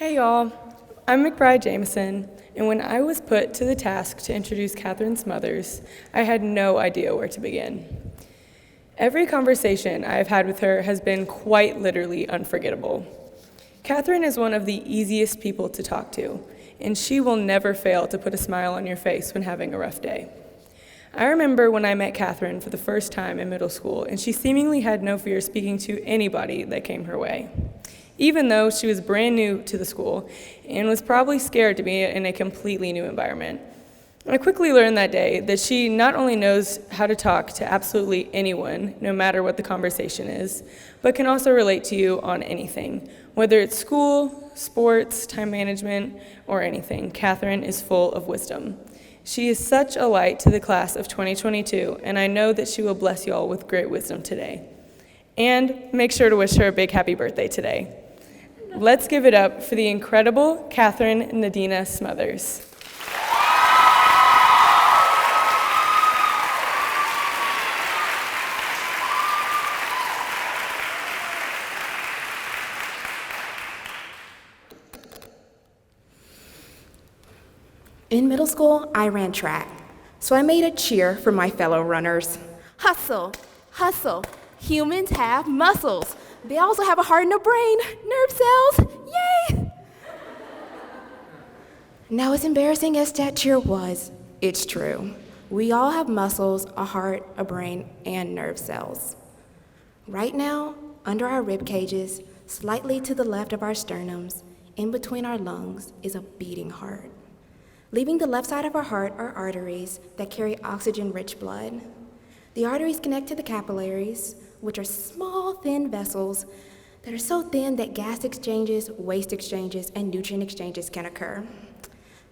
Hey y'all, I'm McBride Jameson, and when I was put to the task to introduce Kathryn Smothers, I had no idea where to begin. Every conversation I have had with her has been quite literally unforgettable. Kathryn is one of the easiest people to talk to, and she will never fail to put a smile on your face when having a rough day. I remember when I met Kathryn for the first time in middle school, and she seemingly had no fear speaking to anybody that came her way, even though she was brand new to the school and was probably scared to be in a completely new environment. I quickly learned that day that she not only knows how to talk to absolutely anyone, no matter what the conversation is, but can also relate to you on anything. Whether it's school, sports, time management, or anything, Kathryn is full of wisdom. She is such a light to the class of 2022, and I know that she will bless you all with great wisdom today. And make sure to wish her a big happy birthday today. Let's give it up for the incredible Kathryn Nadina Smothers. In middle school, I ran track, so I made a cheer for my fellow runners. Hustle, hustle, humans have muscles. They also have a heart and a brain, nerve cells, yay! Now, as embarrassing as that cheer was, it's true. We all have muscles, a heart, a brain, and nerve cells. Right now, under our rib cages, slightly to the left of our sternums, in between our lungs, is a beating heart. Leaving the left side of our heart are arteries that carry oxygen-rich blood. The arteries connect to the capillaries, which are small, thin vessels that are so thin that gas exchanges, waste exchanges, and nutrient exchanges can occur.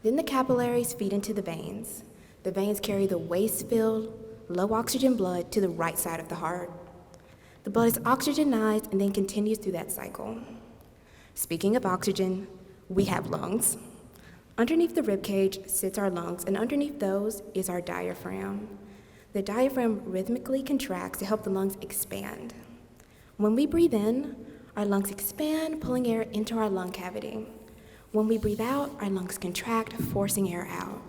Then the capillaries feed into the veins. The veins carry the waste-filled, low-oxygen blood to the right side of the heart. The blood is oxygenized and then continues through that cycle. Speaking of oxygen, we have lungs. Underneath the ribcage sits our lungs, and underneath those is our diaphragm. The diaphragm rhythmically contracts to help the lungs expand. When we breathe in, our lungs expand, pulling air into our lung cavity. When we breathe out, our lungs contract, forcing air out.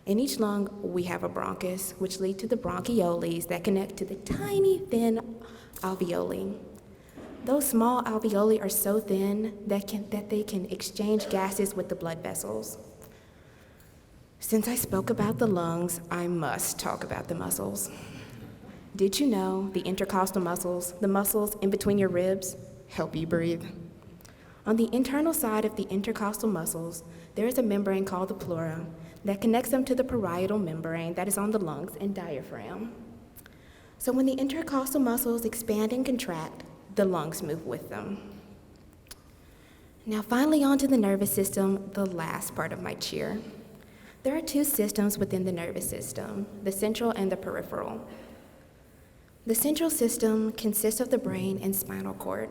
In each lung, we have a bronchus, which lead to the bronchioles that connect to the tiny, thin alveoli. Those small alveoli are so thin that they can exchange gases with the blood vessels. Since I spoke about the lungs, I must talk about the muscles. Did you know the intercostal muscles, the muscles in between your ribs, help you breathe? On the internal side of the intercostal muscles, there is a membrane called the pleura that connects them to the parietal membrane that is on the lungs and diaphragm. So when the intercostal muscles expand and contract, the lungs move with them. Now finally onto the nervous system, the last part of my cheer. There are two systems within the nervous system, the central and the peripheral. The central system consists of the brain and spinal cord.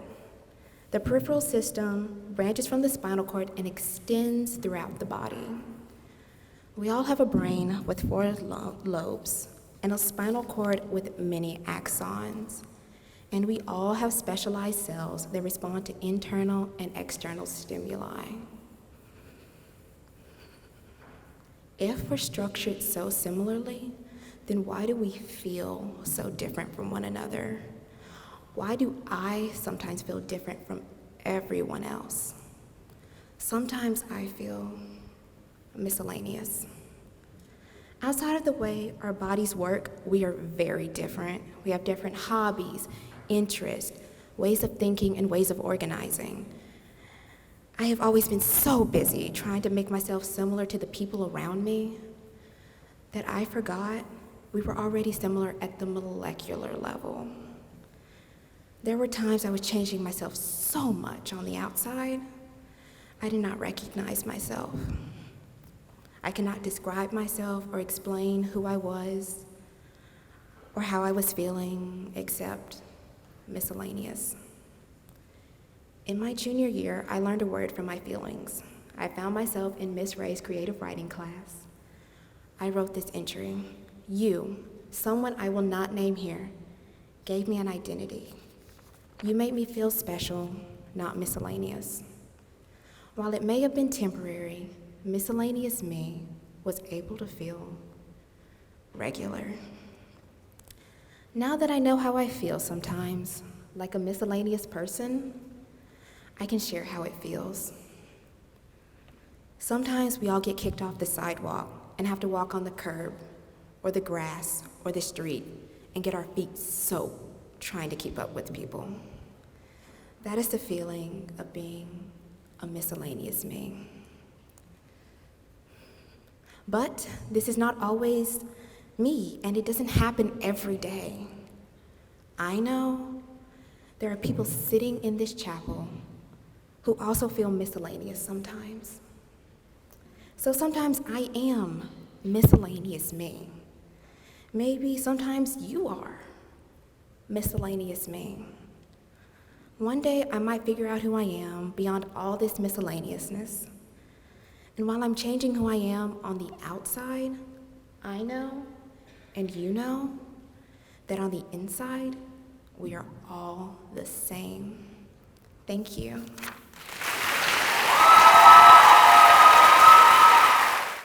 The peripheral system branches from the spinal cord and extends throughout the body. We all have a brain with 4 lobes and a spinal cord with many axons. And we all have specialized cells that respond to internal and external stimuli. If we're structured so similarly, then why do we feel so different from one another? Why do I sometimes feel different from everyone else? Sometimes I feel miscellaneous. Outside of the way our bodies work, we are very different. We have different hobbies, interests, ways of thinking, and ways of organizing. I have always been so busy trying to make myself similar to the people around me that I forgot we were already similar at the molecular level. There were times I was changing myself so much on the outside, I did not recognize myself. I cannot describe myself or explain who I was or how I was feeling, except miscellaneous. In my junior year, I learned a word from my feelings. I found myself in Miss Ray's creative writing class. I wrote this entry. You, someone I will not name here, gave me an identity. You made me feel special, not miscellaneous. While it may have been temporary, miscellaneous me was able to feel regular. Now that I know how I feel sometimes, like a miscellaneous person, I can share how it feels. Sometimes we all get kicked off the sidewalk and have to walk on the curb or the grass or the street and get our feet soaked trying to keep up with people. That is the feeling of being a miscellaneous me. But this is not always me, and it doesn't happen every day. I know there are people sitting in this chapel who also feel miscellaneous sometimes. So sometimes I am miscellaneous me. Maybe sometimes you are miscellaneous me. One day I might figure out who I am beyond all this miscellaneousness. And while I'm changing who I am on the outside, I know, and you know, that on the inside, we are all the same. Thank you.